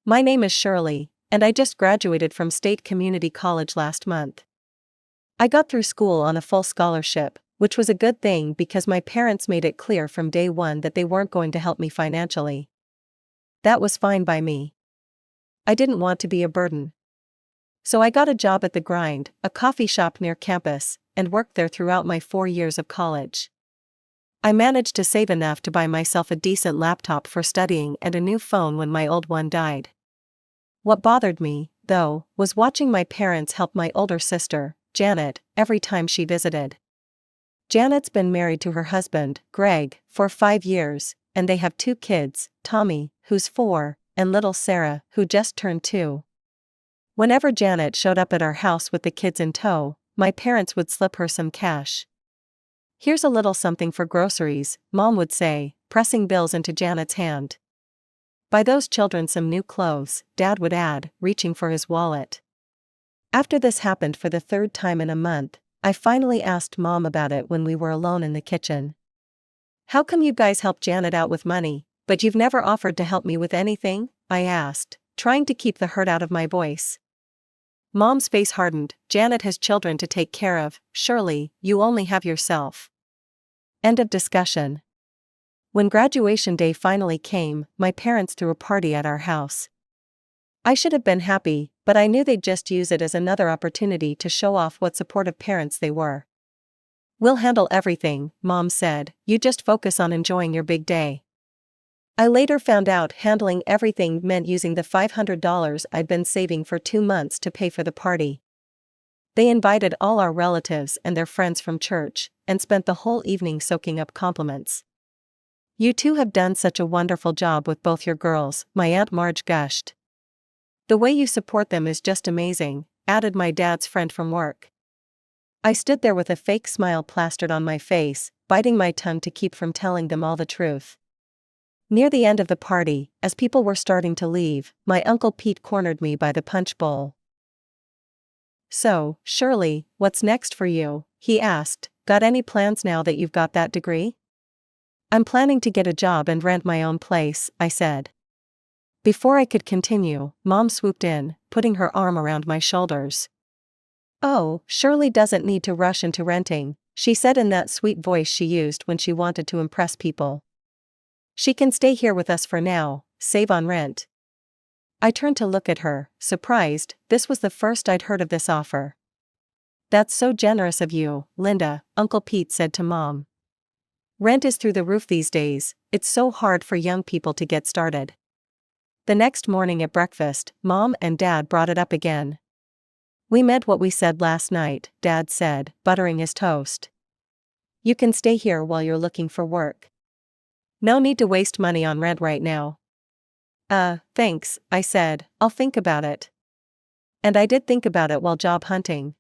My name is Shirley, and I just graduated from State Community College last month. I got through school on a full scholarship, which was a good thing because my parents made it clear from day one that they weren't going to help me financially. That was fine by me. I didn't want to be a burden. So I got a job at The Grind, a coffee shop near campus, and worked there throughout my 4 years of college. I managed to save enough to buy myself a decent laptop for studying and a new phone when my old one died. What bothered me, though, was watching my parents help my older sister, Janet, every time she visited. Janet's been married to her husband, Greg, for 5 years, and they have 2 kids, Tommy, who's 4, and little Sarah, who just turned 2. Whenever Janet showed up at our house with the kids in tow, my parents would slip her some cash. "Here's a little something for groceries," Mom would say, pressing bills into Janet's hand. "Buy those children some new clothes," Dad would add, reaching for his wallet. After this happened for the 3rd time in a month, I finally asked Mom about it when we were alone in the kitchen. "How come you guys help Janet out with money, but you've never offered to help me with anything?" I asked, trying to keep the hurt out of my voice. Mom's face hardened. "Janet has children to take care of, Shirley, you only have yourself." End of discussion. When graduation day finally came, my parents threw a party at our house. I should have been happy, but I knew they'd just use it as another opportunity to show off what supportive parents they were. "We'll handle everything," Mom said, "you just focus on enjoying your big day." I later found out handling everything meant using the $500 I'd been saving for 2 months to pay for the party. They invited all our relatives and their friends from church, and spent the whole evening soaking up compliments. "You two have done such a wonderful job with both your girls," my Aunt Marge gushed. "The way you support them is just amazing," added my dad's friend from work. I stood there with a fake smile plastered on my face, biting my tongue to keep from telling them all the truth. Near the end of the party, as people were starting to leave, my Uncle Pete cornered me by the punch bowl. "So, Shirley, what's next for you?" he asked. "Got any plans now that you've got that degree?" "I'm planning to get a job and rent my own place," I said. Before I could continue, Mom swooped in, putting her arm around my shoulders. "Oh, Shirley doesn't need to rush into renting," she said in that sweet voice she used when she wanted to impress people. "She can stay here with us for now, save on rent." I turned to look at her, surprised. This was the first I'd heard of this offer. "That's so generous of you, Linda," Uncle Pete said to Mom. "Rent is through the roof these days, it's so hard for young people to get started." The next morning at breakfast, Mom and Dad brought it up again. "We meant what we said last night," Dad said, buttering his toast. "You can stay here while you're looking for work. No need to waste money on rent right now." Thanks," I said, "I'll think about it." And I did think about it while job hunting.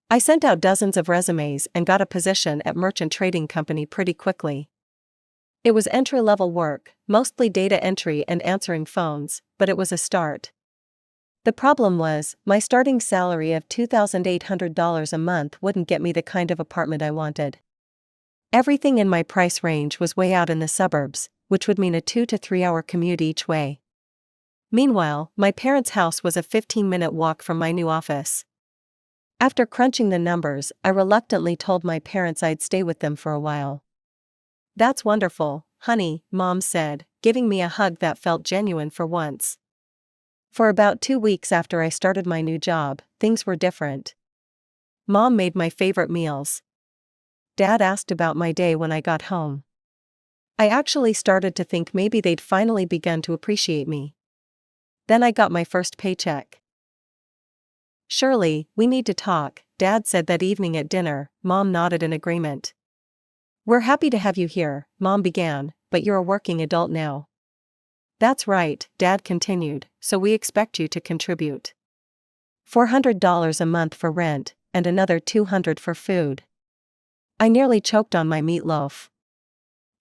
I sent out dozens of resumes and got a position at Merchant Trading Company pretty quickly. It was entry-level work, mostly data entry and answering phones, but it was a start. The problem was, my starting salary of $2,800 a month wouldn't get me the kind of apartment I wanted. Everything in my price range was way out in the suburbs, which would mean a 2 to 3 hour commute each way. Meanwhile, my parents' house was a 15-minute walk from my new office. After crunching the numbers, I reluctantly told my parents I'd stay with them for a while. "That's wonderful, honey," Mom said, giving me a hug that felt genuine for once. For about 2 weeks after I started my new job, things were different. Mom made my favorite meals. Dad asked about my day when I got home. I actually started to think maybe they'd finally begun to appreciate me. Then I got my first paycheck. "Shirley, we need to talk," Dad said that evening at dinner. Mom nodded in agreement. "We're happy to have you here," Mom began, "but you're a working adult now." "That's right," Dad continued, "so we expect you to contribute. $400 a month for rent, and another $200 for food." I nearly choked on my meatloaf.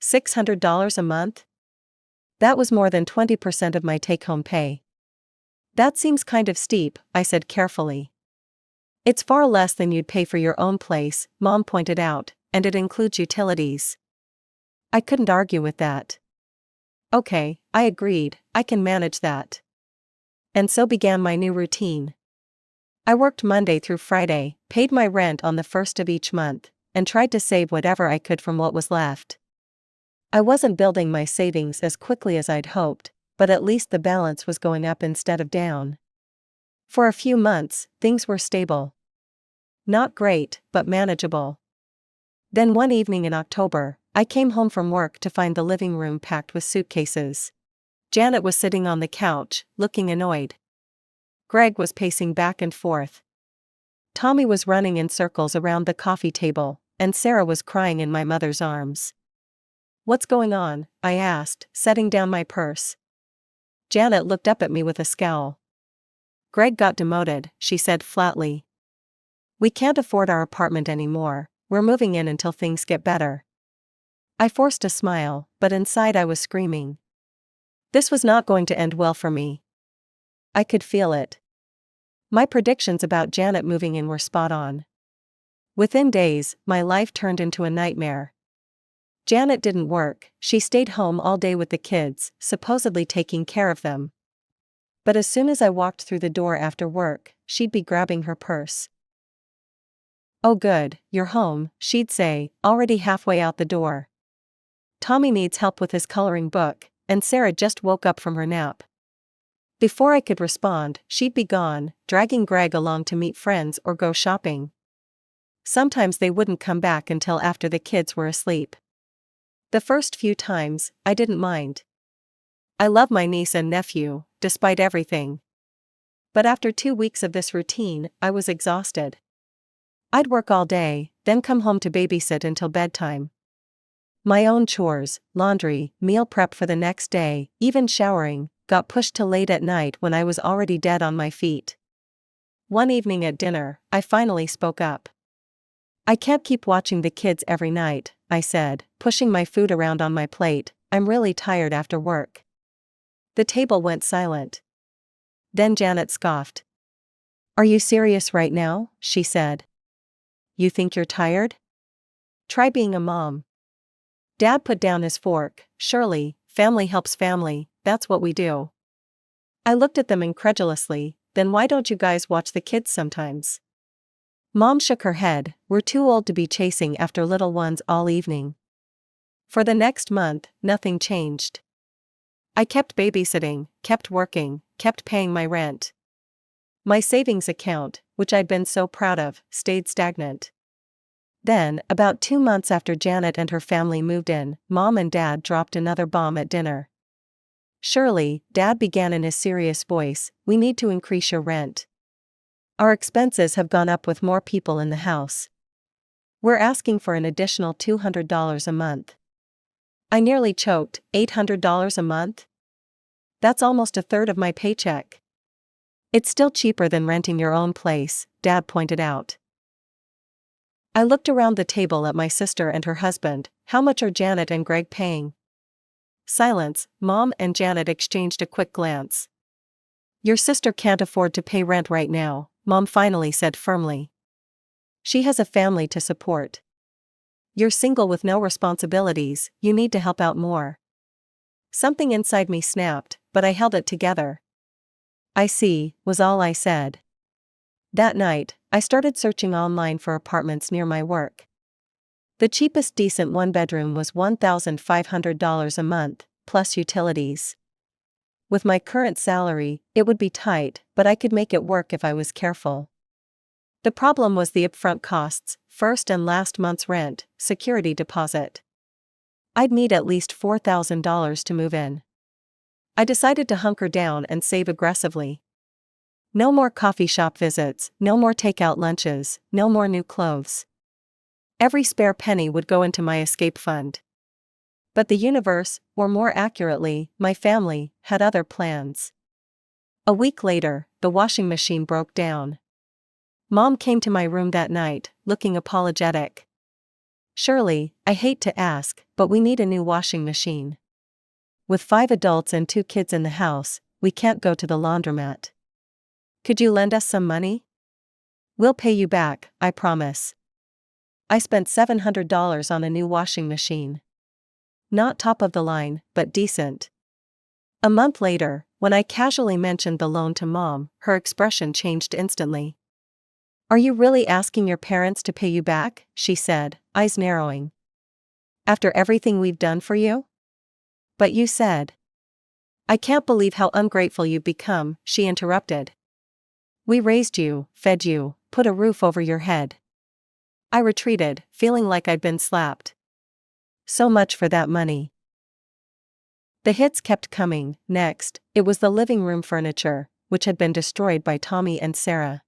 $600 a month? That was more than 20% of my take-home pay. "That seems kind of steep," I said carefully. "It's far less than you'd pay for your own place," Mom pointed out, "and it includes utilities." I couldn't argue with that. "Okay," I agreed, "I can manage that." And so began my new routine. I worked Monday through Friday, paid my rent on the first of each month, and tried to save whatever I could from what was left. I wasn't building my savings as quickly as I'd hoped, but at least the balance was going up instead of down. For a few months, things were stable. Not great, but manageable. Then one evening in October, I came home from work to find the living room packed with suitcases. Janet was sitting on the couch, looking annoyed. Greg was pacing back and forth. Tommy was running in circles around the coffee table, and Sarah was crying in my mother's arms. "What's going on?" I asked, setting down my purse. Janet looked up at me with a scowl. "Greg got demoted," she said flatly. "We can't afford our apartment anymore, we're moving in until things get better." I forced a smile, but inside I was screaming. This was not going to end well for me. I could feel it. My predictions about Janet moving in were spot on. Within days, my life turned into a nightmare. Janet didn't work, she stayed home all day with the kids, supposedly taking care of them. But as soon as I walked through the door after work, she'd be grabbing her purse. "Oh good, you're home," she'd say, already halfway out the door. "Tommy needs help with his coloring book, and Sarah just woke up from her nap." Before I could respond, she'd be gone, dragging Greg along to meet friends or go shopping. Sometimes they wouldn't come back until after the kids were asleep. The first few times, I didn't mind. I love my niece and nephew, despite everything. But after 2 weeks of this routine, I was exhausted. I'd work all day, then come home to babysit until bedtime. My own chores, laundry, meal prep for the next day, even showering, got pushed till late at night when I was already dead on my feet. One evening at dinner, I finally spoke up. "I can't keep watching the kids every night," I said, pushing my food around on my plate. "I'm really tired after work." The table went silent. Then Janet scoffed. "Are you serious right now?" she said. "You think you're tired? Try being a mom." Dad put down his fork. "Surely, family helps family, that's what we do." I looked at them incredulously. "Then why don't you guys watch the kids sometimes?" Mom shook her head. "We're too old to be chasing after little ones all evening." For the next month, nothing changed. I kept babysitting, kept working, kept paying my rent. My savings account, which I'd been so proud of, stayed stagnant. Then, about 2 months after Janet and her family moved in, Mom and Dad dropped another bomb at dinner. "Shirley," Dad began in his serious voice, "we need to increase your rent. Our expenses have gone up with more people in the house. We're asking for an additional $200 a month." I nearly choked. $800 a month? That's almost a third of my paycheck. "It's still cheaper than renting your own place," Dad pointed out. I looked around the table at my sister and her husband. "How much are Janet and Greg paying?" Silence. Mom and Janet exchanged a quick glance. "Your sister can't afford to pay rent right now," Mom finally said firmly. "She has a family to support. You're single with no responsibilities, you need to help out more." Something inside me snapped, but I held it together. "I see," was all I said. That night, I started searching online for apartments near my work. The cheapest decent one-bedroom was $1,500 a month, plus utilities. With my current salary, it would be tight, but I could make it work if I was careful. The problem was the upfront costs, first and last month's rent, security deposit. I'd need at least $4,000 to move in. I decided to hunker down and save aggressively. No more coffee shop visits, no more takeout lunches, no more new clothes. Every spare penny would go into my escape fund. But the universe, or more accurately, my family, had other plans. A week later, the washing machine broke down. Mom came to my room that night, looking apologetic. "Shirley, I hate to ask, but we need a new washing machine. With 5 adults and 2 kids in the house, we can't go to the laundromat. Could you lend us some money? We'll pay you back, I promise." I spent $700 on a new washing machine. Not top of the line, but decent. A month later, when I casually mentioned the loan to Mom, her expression changed instantly. "Are you really asking your parents to pay you back?" she said, eyes narrowing. "After everything we've done for you?" "But you said." "I can't believe how ungrateful you've become," she interrupted. "We raised you, fed you, put a roof over your head." I retreated, feeling like I'd been slapped. So much for that money. The hits kept coming. Next, it was the living room furniture, which had been destroyed by Tommy and Sarah.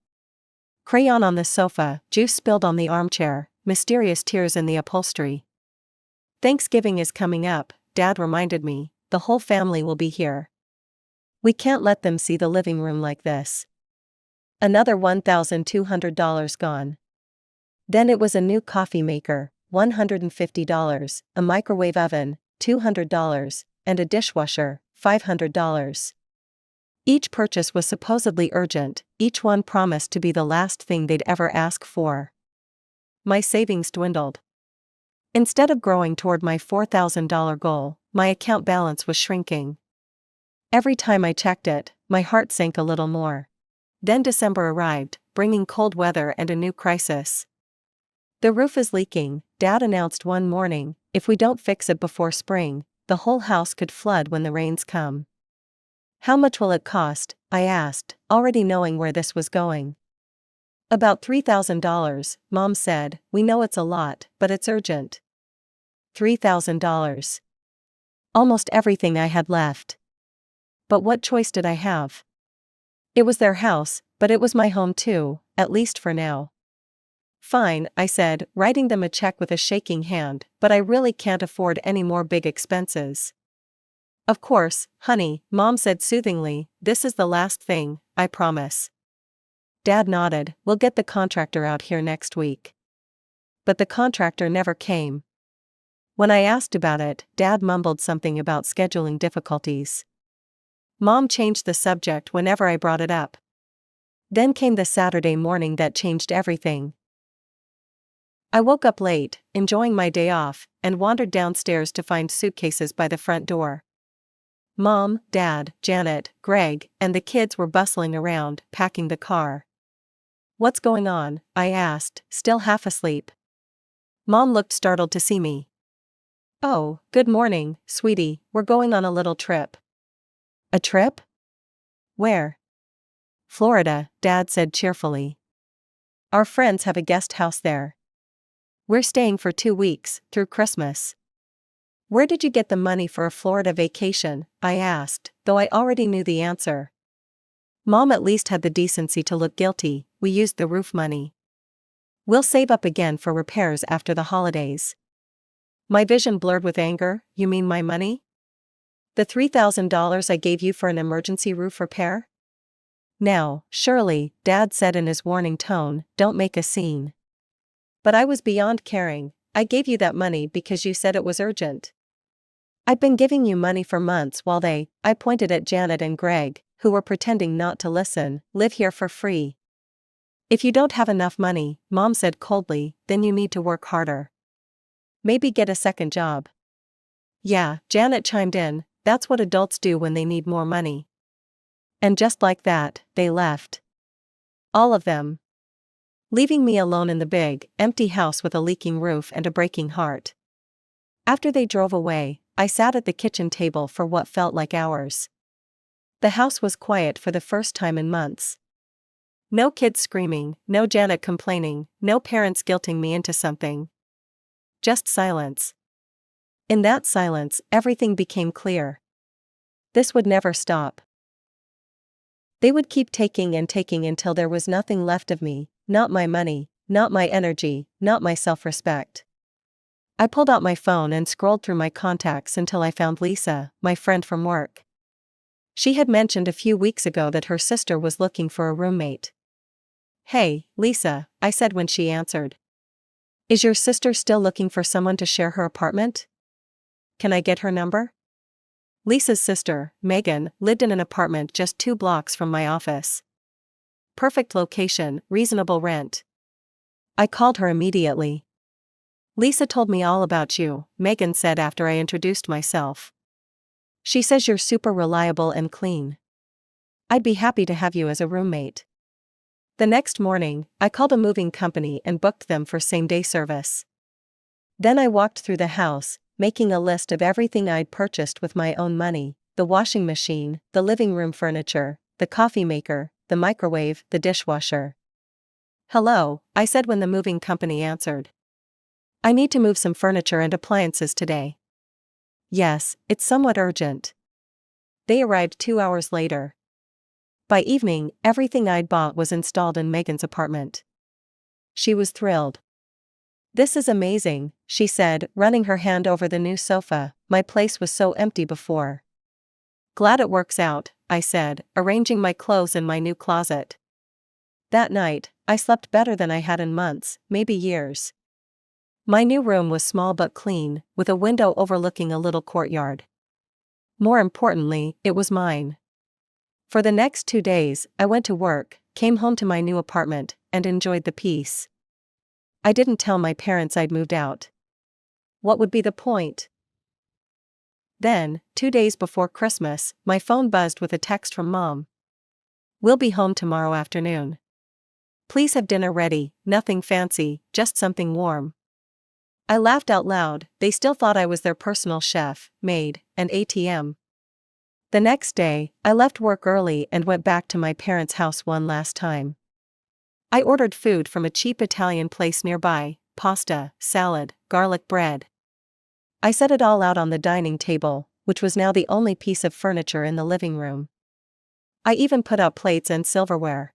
Crayon on the sofa, juice spilled on the armchair, mysterious tears in the upholstery. "Thanksgiving is coming up," Dad reminded me. "The whole family will be here. We can't let them see the living room like this." Another $1,200 gone. Then it was a new coffee maker, $150, a microwave oven, $200, and a dishwasher, $500. Each purchase was supposedly urgent, each one promised to be the last thing they'd ever ask for. My savings dwindled. Instead of growing toward my $4,000 goal, my account balance was shrinking. Every time I checked it, my heart sank a little more. Then December arrived, bringing cold weather and a new crisis. "The roof is leaking," Dad announced one morning. "If we don't fix it before spring, the whole house could flood when the rains come." "How much will it cost?" I asked, already knowing where this was going. "About $3,000, Mom said. "We know it's a lot, but it's urgent." $3,000. Almost everything I had left. But what choice did I have? It was their house, but it was my home too, at least for now. "Fine," I said, writing them a check with a shaking hand, "but I really can't afford any more big expenses." "Of course, honey," Mom said soothingly, "this is the last thing, I promise." Dad nodded. "We'll get the contractor out here next week." But the contractor never came. When I asked about it, Dad mumbled something about scheduling difficulties. Mom changed the subject whenever I brought it up. Then came the Saturday morning that changed everything. I woke up late, enjoying my day off, and wandered downstairs to find suitcases by the front door. Mom, Dad, Janet, Greg, and the kids were bustling around, packing the car. "What's going on?" I asked, still half asleep. Mom looked startled to see me. "Oh, good morning, sweetie, we're going on a little trip." "A trip? Where?" "Florida," Dad said cheerfully. "Our friends have a guest house there. We're staying for 2 weeks, through Christmas." "Where did you get the money for a Florida vacation?" I asked, though I already knew the answer. Mom at least had the decency to look guilty. "We used the roof money. We'll save up again for repairs after the holidays." My vision blurred with anger. "You mean my money? The $3,000 I gave you for an emergency roof repair?" "Now, Shirley," Dad said in his warning tone, "don't make a scene." But I was beyond caring. "I gave you that money because you said it was urgent. I've been giving you money for months while they," I pointed at Janet and Greg, who were pretending not to listen, "live here for free." "If you don't have enough money," Mom said coldly, "then you need to work harder. Maybe get a second job." "Yeah," Janet chimed in, "that's what adults do when they need more money." And just like that, they left. All of them. Leaving me alone in the big, empty house with a leaking roof and a breaking heart. After they drove away, I sat at the kitchen table for what felt like hours. The house was quiet for the first time in months. No kids screaming, no Janet complaining, no parents guilting me into something. Just silence. In that silence, everything became clear. This would never stop. They would keep taking and taking until there was nothing left of me, not my money, not my energy, not my self-respect. I pulled out my phone and scrolled through my contacts until I found Lisa, my friend from work. She had mentioned a few weeks ago that her sister was looking for a roommate. "Hey, Lisa," I said when she answered. "Is your sister still looking for someone to share her apartment? Can I get her number?" Lisa's sister, Megan, lived in an apartment just 2 blocks from my office. Perfect location, reasonable rent. I called her immediately. "Lisa told me all about you," Megan said after I introduced myself. She says you're super reliable and clean. I'd be happy to have you as a roommate. The next morning, I called a moving company and booked them for same-day service. Then I walked through the house, making a list of everything I'd purchased with my own money: the washing machine, the living room furniture, the coffee maker, the microwave, the dishwasher. "Hello," I said when the moving company answered. "I need to move some furniture and appliances today." "Yes, it's somewhat urgent." They arrived 2 hours later. By evening, everything I'd bought was installed in Megan's apartment. She was thrilled. "This is amazing," she said, running her hand over the new sofa. "My place was so empty before." "Glad it works out," I said, arranging my clothes in my new closet. That night, I slept better than I had in months, maybe years. My new room was small but clean, with a window overlooking a little courtyard. More importantly, it was mine. For the next 2 days, I went to work, came home to my new apartment, and enjoyed the peace. I didn't tell my parents I'd moved out. What would be the point? Then, 2 days before Christmas, my phone buzzed with a text from Mom. "We'll be home tomorrow afternoon. Please have dinner ready, nothing fancy, just something warm." I laughed out loud. They still thought I was their personal chef, maid, and ATM. The next day, I left work early and went back to my parents' house one last time. I ordered food from a cheap Italian place nearby: pasta, salad, garlic bread. I set it all out on the dining table, which was now the only piece of furniture in the living room. I even put out plates and silverware.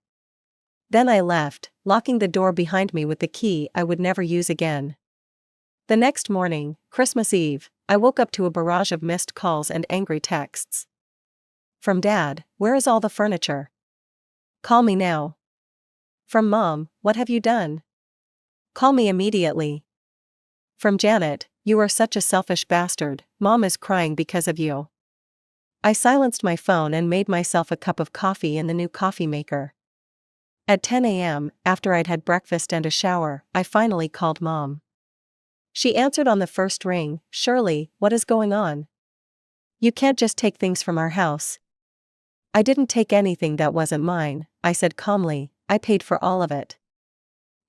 Then I left, locking the door behind me with the key I would never use again. The next morning, Christmas Eve, I woke up to a barrage of missed calls and angry texts. From Dad: "Where is all the furniture? Call me now." From Mom: "What have you done? Call me immediately." From Janet: "You are such a selfish bastard, Mom is crying because of you." I silenced my phone and made myself a cup of coffee in the new coffee maker. At 10 a.m., after I'd had breakfast and a shower, I finally called Mom. She answered on the first ring. "Shirley, what is going on? You can't just take things from our house." "I didn't take anything that wasn't mine," I said calmly. "I paid for all of it.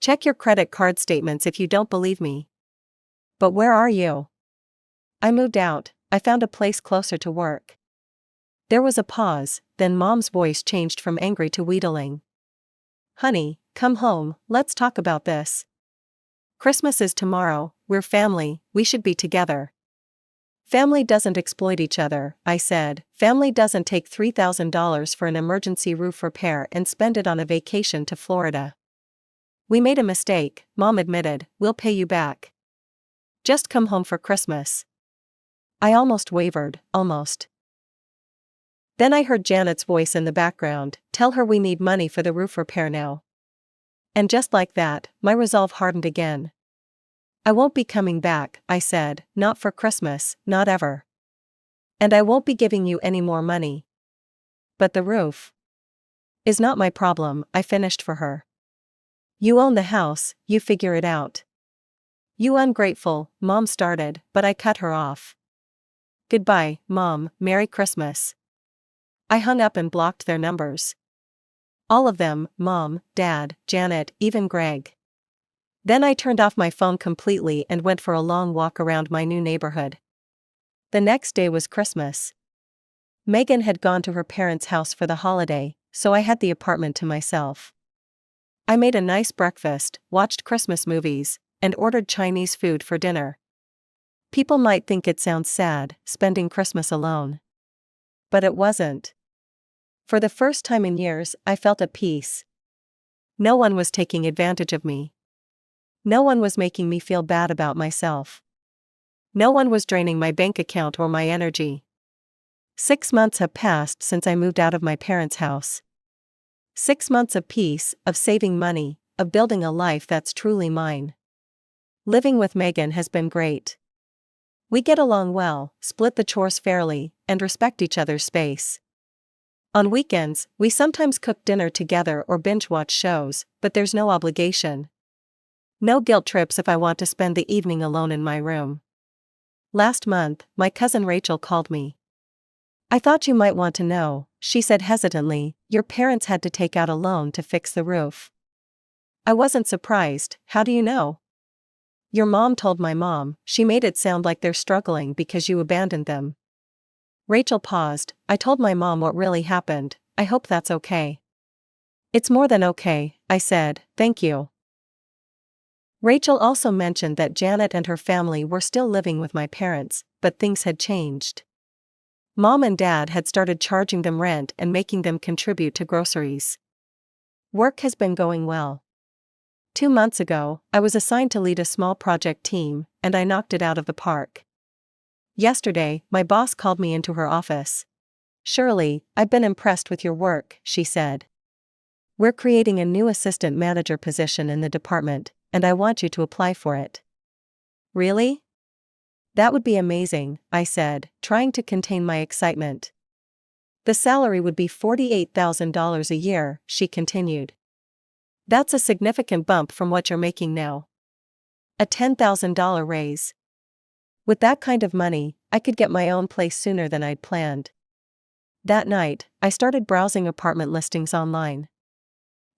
Check your credit card statements if you don't believe me." "But where are you?" "I moved out. I found a place closer to work." There was a pause, then Mom's voice changed from angry to wheedling. "Honey, come home, let's talk about this. Christmas is tomorrow, we're family, we should be together." "Family doesn't exploit each other," I said. "Family doesn't take $3,000 for an emergency roof repair and spend it on a vacation to Florida." "We made a mistake," Mom admitted. "We'll pay you back. Just come home for Christmas." I almost wavered, almost. Then I heard Janet's voice in the background: "Tell her we need money for the roof repair now." And just like that, my resolve hardened again. "I won't be coming back," I said, "not for Christmas, not ever. And I won't be giving you any more money. But the roof is not my problem," I finished for her. "You own the house, you figure it out." "You ungrateful," Mom started, but I cut her off. "Goodbye, Mom, Merry Christmas." I hung up and blocked their numbers. All of them: Mom, Dad, Janet, even Greg. Then I turned off my phone completely and went for a long walk around my new neighborhood. The next day was Christmas. Megan had gone to her parents' house for the holiday, so I had the apartment to myself. I made a nice breakfast, watched Christmas movies, and ordered Chinese food for dinner. People might think it sounds sad, spending Christmas alone. But it wasn't. For the first time in years, I felt at peace. No one was taking advantage of me. No one was making me feel bad about myself. No one was draining my bank account or my energy. 6 months have passed since I moved out of my parents' house. 6 months of peace, of saving money, of building a life that's truly mine. Living with Megan has been great. We get along well, split the chores fairly, and respect each other's space. On weekends, we sometimes cook dinner together or binge-watch shows, but there's no obligation. No guilt trips if I want to spend the evening alone in my room. Last month, my cousin Rachel called me. I thought you might want to know, she said hesitantly. Your parents had to take out a loan to fix the roof. I wasn't surprised. How do you know? Your mom told my mom. She made it sound like they're struggling because you abandoned them. Rachel paused. I told my mom what really happened. I hope that's okay. It's more than okay, I said, thank you. Rachel also mentioned that Janet and her family were still living with my parents, but things had changed. Mom and Dad had started charging them rent and making them contribute to groceries. Work has been going well. 2 months ago, I was assigned to lead a small project team, and I knocked it out of the park. Yesterday, my boss called me into her office. Shirley, I've been impressed with your work, she said. We're creating a new assistant manager position in the department, and I want you to apply for it. Really? That would be amazing, I said, trying to contain my excitement. The salary would be $48,000 a year, she continued. That's a significant bump from what you're making now. A $10,000 raise. With that kind of money, I could get my own place sooner than I'd planned. That night, I started browsing apartment listings online.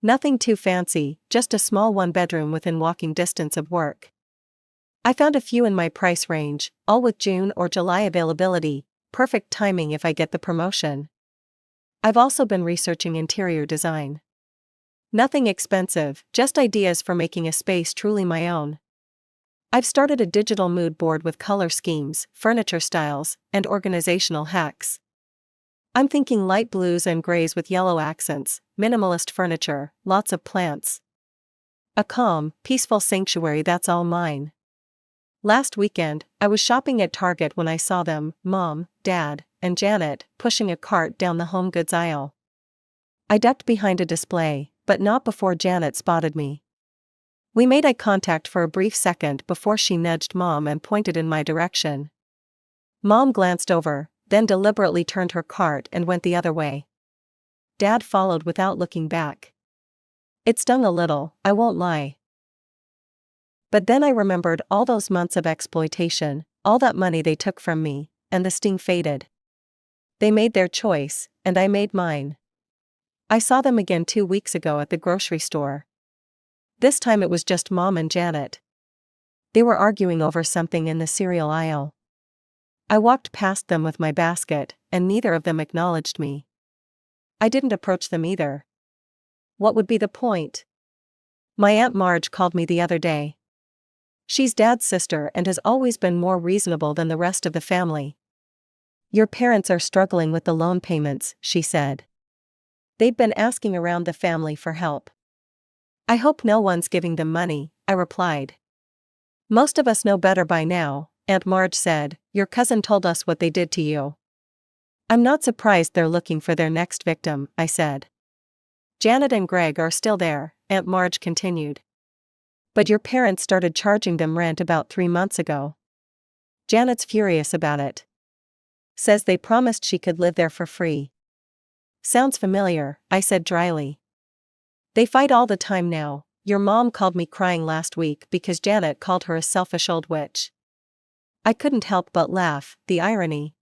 Nothing too fancy, just a small one-bedroom within walking distance of work. I found a few in my price range, all with June or July availability, perfect timing if I get the promotion. I've also been researching interior design. Nothing expensive, just ideas for making a space truly my own. I've started a digital mood board with color schemes, furniture styles, and organizational hacks. I'm thinking light blues and grays with yellow accents, minimalist furniture, lots of plants. A calm, peaceful sanctuary that's all mine. Last weekend, I was shopping at Target when I saw them, Mom, Dad, and Janet, pushing a cart down the home goods aisle. I ducked behind a display, but not before Janet spotted me. We made eye contact for a brief second before she nudged Mom and pointed in my direction. Mom glanced over, then deliberately turned her cart and went the other way. Dad followed without looking back. It stung a little, I won't lie. But then I remembered all those months of exploitation, all that money they took from me, and the sting faded. They made their choice, and I made mine. I saw them again 2 weeks ago at the grocery store. This time it was just Mom and Janet. They were arguing over something in the cereal aisle. I walked past them with my basket, and neither of them acknowledged me. I didn't approach them either. What would be the point? My Aunt Marge called me the other day. She's Dad's sister and has always been more reasonable than the rest of the family. Your parents are struggling with the loan payments, she said. They've been asking around the family for help. I hope no one's giving them money, I replied. Most of us know better by now, Aunt Marge said. Your cousin told us what they did to you. I'm not surprised they're looking for their next victim, I said. Janet and Greg are still there, Aunt Marge continued. But your parents started charging them rent about 3 months ago. Janet's furious about it. Says they promised she could live there for free. Sounds familiar, I said dryly. They fight all the time now. Your mom called me crying last week because Janet called her a selfish old witch. I couldn't help but laugh, the irony.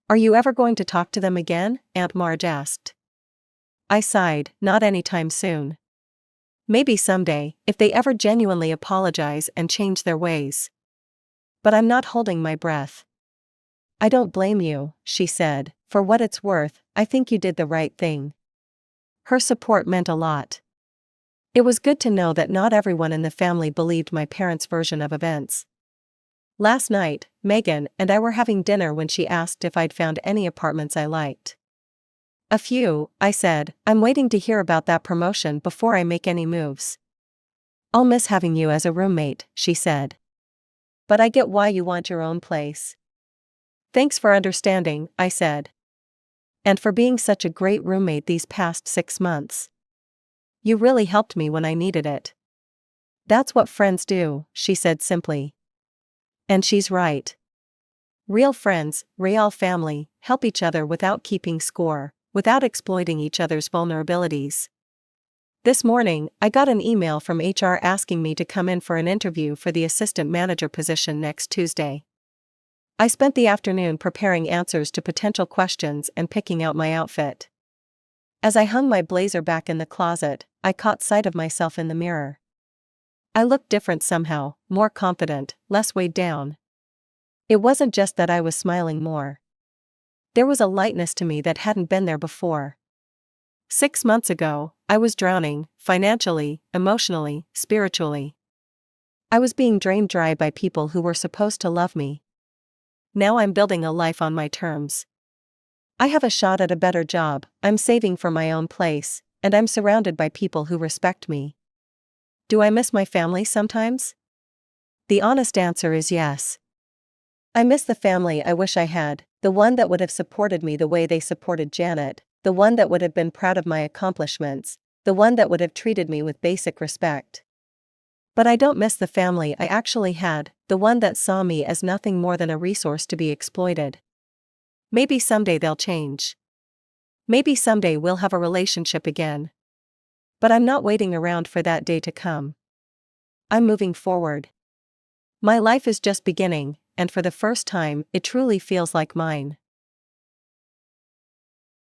Are you ever going to talk to them again? Aunt Marge asked. I sighed, not anytime soon. Maybe someday, if they ever genuinely apologize and change their ways. But I'm not holding my breath. I don't blame you, she said. For what it's worth, I think you did the right thing. Her support meant a lot. It was good to know that not everyone in the family believed my parents' version of events. Last night, Megan and I were having dinner when she asked if I'd found any apartments I liked. A few, I said. I'm waiting to hear about that promotion before I make any moves. I'll miss having you as a roommate, she said. But I get why you want your own place. Thanks for understanding, I said. And for being such a great roommate these past 6 months. You really helped me when I needed it. That's what friends do, she said simply. And she's right. Real friends, real family, help each other without keeping score, without exploiting each other's vulnerabilities. This morning, I got an email from HR asking me to come in for an interview for the assistant manager position next Tuesday. I spent the afternoon preparing answers to potential questions and picking out my outfit. As I hung my blazer back in the closet, I caught sight of myself in the mirror. I looked different somehow, more confident, less weighed down. It wasn't just that I was smiling more. There was a lightness to me that hadn't been there before. 6 months ago, I was drowning, financially, emotionally, spiritually. I was being drained dry by people who were supposed to love me. Now I'm building a life on my terms. I have a shot at a better job, I'm saving for my own place, and I'm surrounded by people who respect me. Do I miss my family sometimes? The honest answer is yes. I miss the family I wish I had, the one that would have supported me the way they supported Janet, the one that would have been proud of my accomplishments, the one that would have treated me with basic respect. But I don't miss the family I actually had, the one that saw me as nothing more than a resource to be exploited. Maybe someday they'll change. Maybe someday we'll have a relationship again. But I'm not waiting around for that day to come. I'm moving forward. My life is just beginning, and for the first time, it truly feels like mine.